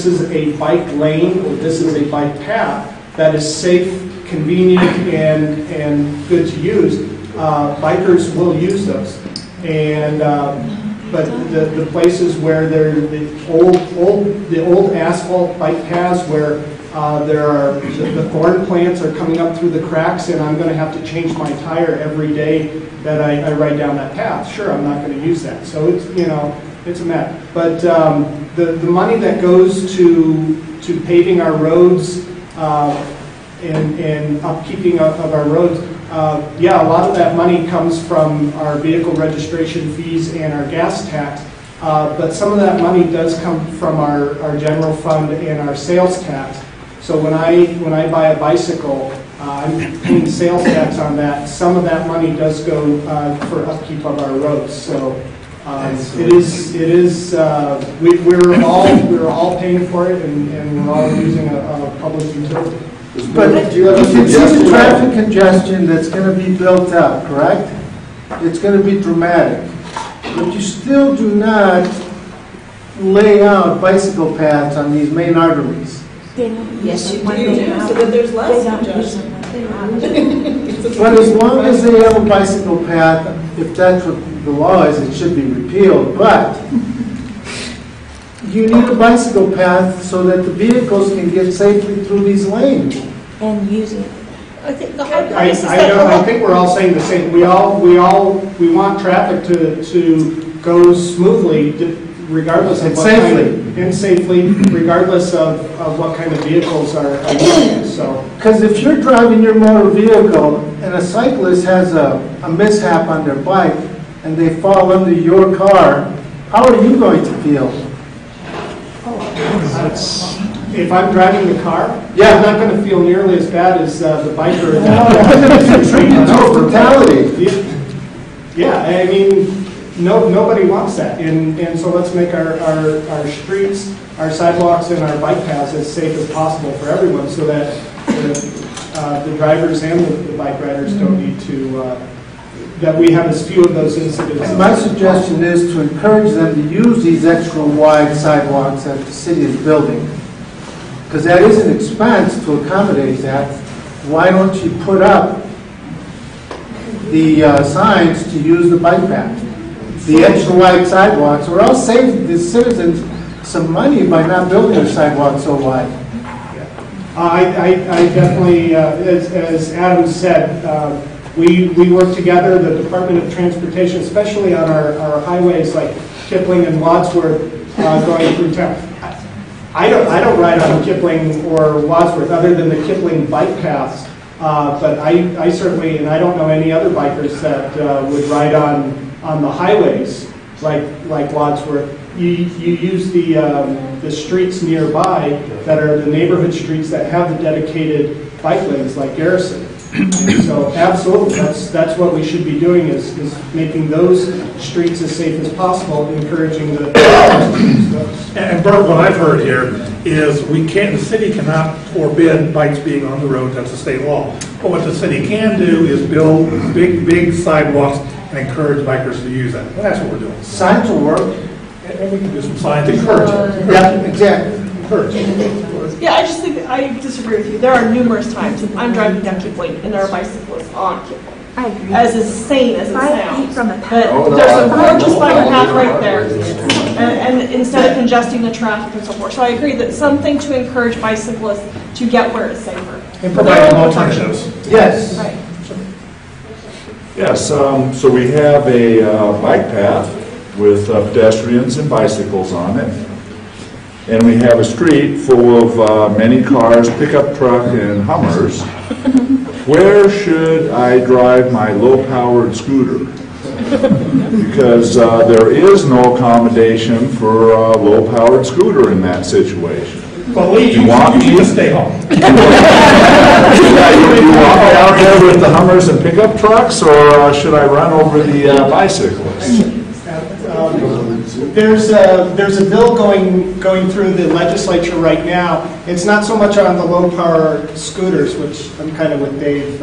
this is a bike lane or this is a bike path that is safe, convenient, and good to use, bikers will use those. And but the places where they're the old asphalt bike paths where the thorn plants are coming up through the cracks, and I'm going to have to change my tire every day that I ride down that path. Sure, I'm not going to use that. So it's it's a mess. But the money that goes to paving our roads and upkeeping of our roads, yeah, a lot of that money comes from our vehicle registration fees and our gas tax. But some of that money does come from our general fund and our sales tax. So when I buy a bicycle, I'm paying sales tax on that. Some of that money does go for upkeep of our roads. So we're all paying for it, and we're all using a public utility. But you can see the traffic congestion that's going to be built up, correct? It's going to be dramatic. But you still do not lay out bicycle paths on these main arteries. Yes, you do, so that there's less congestion. But as long as they have a bicycle path, if that's what the law is, it should be repealed. But you need a bicycle path so that the vehicles can get safely through these lanes. And use it. I think the hard part I think we're all saying the same. We want traffic to go smoothly, regardless of safely, regardless of what kind of vehicles are using it. So, because if you're driving your motor vehicle and a cyclist has a mishap on their bike and they fall under your car, how are you going to feel? if I'm driving the car, yeah, I'm not going to feel nearly as bad as the biker. No, brutality. Yeah, I mean, nobody wants that, and so let's make our streets, our sidewalks, and our bike paths as safe as possible for everyone, so that the drivers and the bike riders don't need to. That we have as few of those incidents. And my suggestion is to encourage them to use these extra wide sidewalks that the city is building, because that is an expense to accommodate that. Why don't you put up the signs to use the bike path, the extra wide sidewalks, or else save the citizens some money by not building a sidewalk so wide. I definitely, as Adam said, we work together, the Department of Transportation, especially on our highways like Kipling and Wadsworth going through town. I don't ride on Kipling or Wadsworth other than the Kipling bike paths, but I certainly, and I don't know any other bikers that would ride on the highways like Wadsworth. You use the streets nearby that are the neighborhood streets that have the dedicated bike lanes like Garrison. And so absolutely, that's what we should be doing is making those streets as safe as possible, encouraging the And Bert, what I've heard here is the city cannot forbid bikes being on the road. That's a state law. But what the city can do is build big sidewalks and encourage bikers to use that. And that's what we're doing. Signs will work. And we can do some signs to encourage it. Yeah, exactly. Encourage it. Yeah, I just think I disagree with you. There are numerous times I'm driving down Kipling and there are bicyclists on Kipling. I agree. As insane as it sounds. From a But there's a gorgeous bike path right there. And instead of congesting the traffic and so forth. So I agree that something to encourage bicyclists to get where it's safer. And provide them alternatives. Yes. Right. Yes, so we have a bike path with pedestrians and bicycles on it. And we have a street full of many cars, pickup truck, and Hummers. Where should I drive my low-powered scooter? Because there is no accommodation for a low-powered scooter in that situation. Believe you need to stay home. You want me out there with the Hummers and pickup trucks, or should I run over the bicyclists? There's a bill going through the legislature right now. It's not so much on the low power scooters, which I'm kind of with Dave.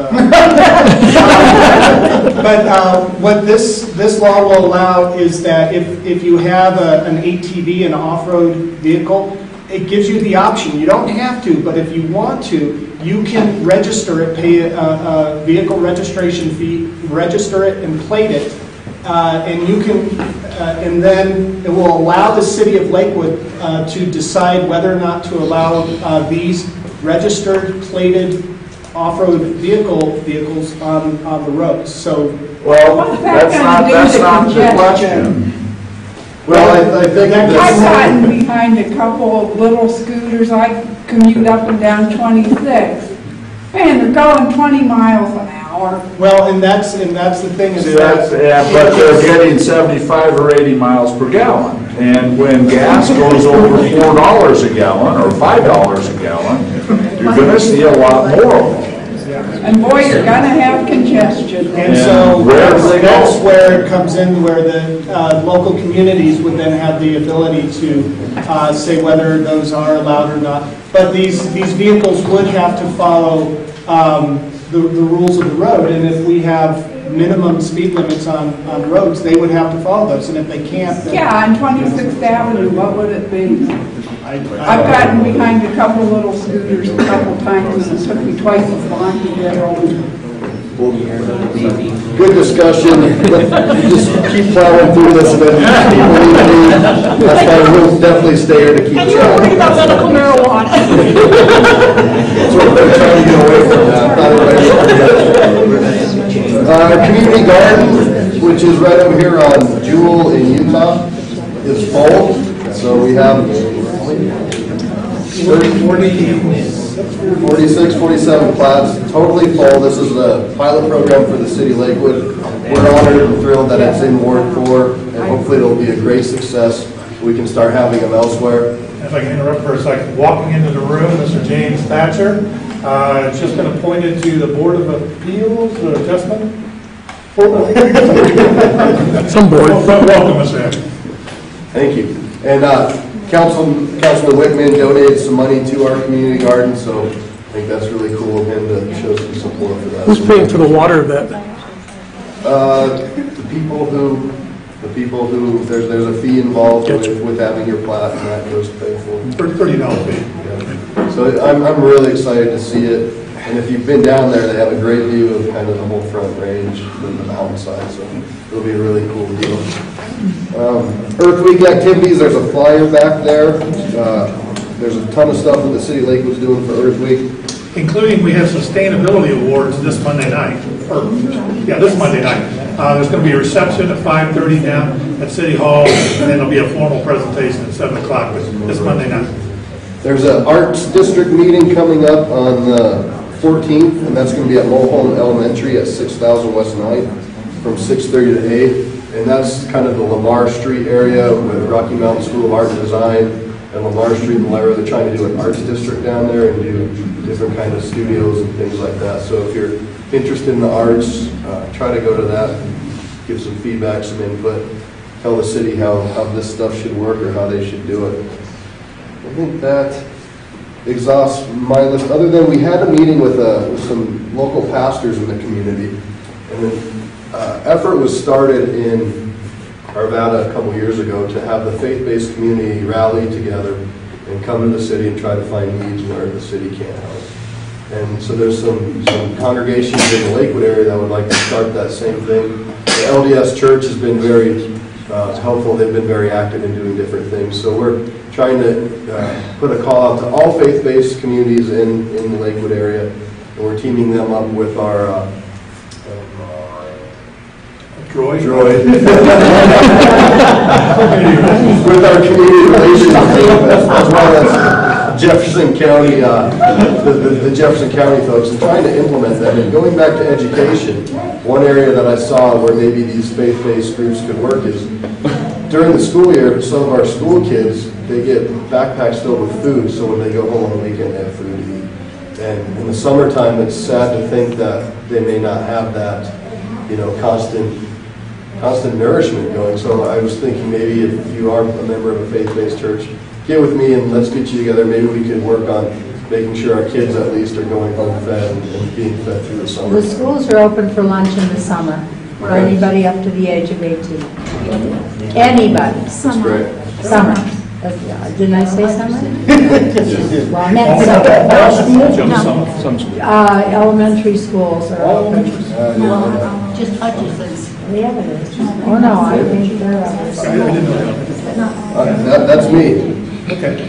But what this law will allow is that if you have an ATV, an off-road vehicle, it gives you the option. You don't have to, but if you want to, you can register it, pay a vehicle registration fee, register it and plate it, and you can, and then it will allow the city of Lakewood to decide whether or not to allow these registered, plated off-road vehicles on the roads. So, Well, that's not the question. Well, I think I've that's, gotten behind a couple of little scooters. I commute up and down 26. Man, they're going 20 miles an hour. well, and that's the thing is See, that's, yeah, but they're getting 75 or 80 miles per gallon. And when gas goes over $4 a gallon or $5 a gallon, you're going to see a lot more of them. And boy, you're gonna have congestion. And so where do they go? that's where it comes in, where the local communities would then have the ability to say whether those are allowed or not. But these vehicles would have to follow the rules of the road, and if we have minimum speed limits on roads, they would have to follow those, and if they can't, then... Yeah, on 26th Avenue, what would it be? I've gotten behind a couple of little scooters a couple times, and it took me twice as long to get over. good discussion. Just keep plowing through this and then people need to leave. That's why we'll definitely stay here to keep And you were worried about medical marijuana. That's what we're trying to get away from that. Not everybody- Community garden, which is right over here on Jewel in Utah, is full. So we have 46, 47 plats, totally full. This is a pilot program for the city of Lakewood. We're honored and thrilled that it's in Ward 4, and hopefully it'll be a great success. We can start having them elsewhere. If I can interrupt for a second, walking into the room, Mr. James Thatcher, has just been appointed to the Board of Appeals Adjustment. Some board. Welcome, Mr. Thatcher. Thank you. And Councilman Whitman donated some money to our community garden, so I think that's really cool of him to show some support for that. Who's paying for the water of that? The people who, there's a fee involved with having your plat, and that goes to pay for. Pretty healthy. Yeah. So I'm really excited to see it, and if you've been down there, they have a great view of kind of the whole front range from the mountainside, so it'll be a really cool deal. Earth Week activities, there's a flyer back there. There's a ton of stuff that the city of Lakewood's doing for Earth Week. Including, we have sustainability awards this Monday night, this Monday night. There's going to be a reception at 5:30 down at City Hall, and then there'll be a formal presentation at 7 o'clock this Monday night. There's an Arts District meeting coming up on the 14th, and that's going to be at Mulholland Elementary at 6000 West 9th from 6:30 to 8. And that's kind of the Lamar Street area with Rocky Mountain School of Art and Design and Lamar Street and Lyra. They're trying to do an arts district down there and do different kind of studios and things like that. So if you're interested in the arts, try to go to that, give some feedback, some input, tell the city how this stuff should work or how they should do it. I think that exhausts my list, other than we had a meeting with some local pastors in the community, and then effort was started in Arvada a couple years ago to have the faith-based community rally together and come to the city and try to find needs where the city can't help. And so there's some congregations in the Lakewood area that would like to start that same thing. The LDS Church has been very helpful. They've been very active in doing different things. So we're trying to put a call out to all faith-based communities in the Lakewood area, and we're teaming them up with our Droid. with our community relations team, as well as Jefferson County, the Jefferson County folks, and trying to implement that. And going back to education, one area that I saw where maybe these faith-based groups could work is during the school year, some of our school kids, they get backpacks filled with food, so when they go home on the weekend, they have food to eat. And in the summertime, it's sad to think that they may not have that, constant nourishment going. So I was thinking maybe if you are a member of a faith-based church, get with me and let's get you together. Maybe we could work on making sure our kids at least are going home fed and being fed through the summer. The schools are open for lunch in the summer for anybody up to the age of 18. Anybody. That's great. Summer. Didn't I say summer? Well, I meant summer. Elementary schools are open. Just Hutchinson's. Yeah, it is. Oh, no, I think they're others. That's me. Okay.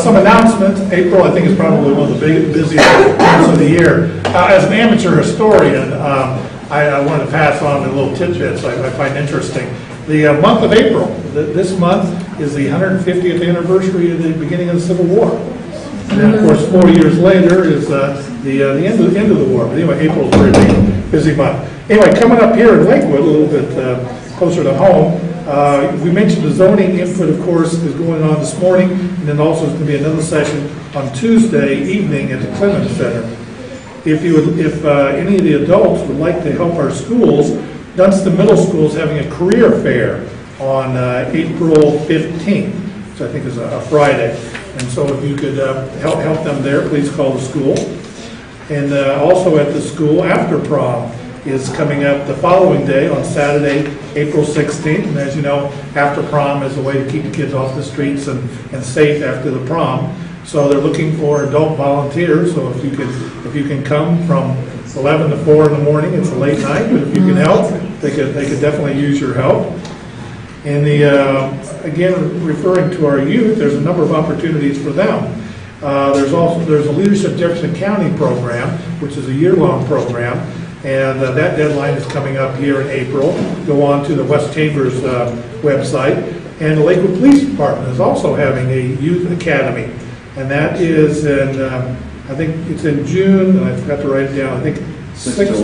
Some announcements. April, I think, is probably one of the busiest months of the year. As an amateur historian, I want to pass on a little tidbits I find interesting. The month of April, this month, is the 150th anniversary of the beginning of the Civil War. And then, of course, 4 years later is the end of the war. But anyway, April is a very busy month. Anyway, coming up here in Lakewood, a little bit closer to home, we mentioned the zoning input, of course, is going on this morning, and then also there's going to be another session on Tuesday evening at the Clemens Center. If any of the adults would like to help our schools, Dunston Middle School is having a career fair on April 15th, which I think is a Friday. And so if you could help them there, please call the school. And also at the school, after prom is coming up the following day on Saturday, April 16th. And as you know, after prom is a way to keep the kids off the streets and safe after the prom. So they're looking for adult volunteers. So if you can come from 11 to 4 in the morning, it's a late night, but if you can help, they could definitely use your help. And again, referring to our youth, there's a number of opportunities for them. There's a Leadership Jefferson County program, which is a year-long program, and that deadline is coming up here in April. Go on to the West Chambers website, and the Lakewood Police Department is also having a youth academy, and that is in I think it's in June, and I forgot to write it down. I think 6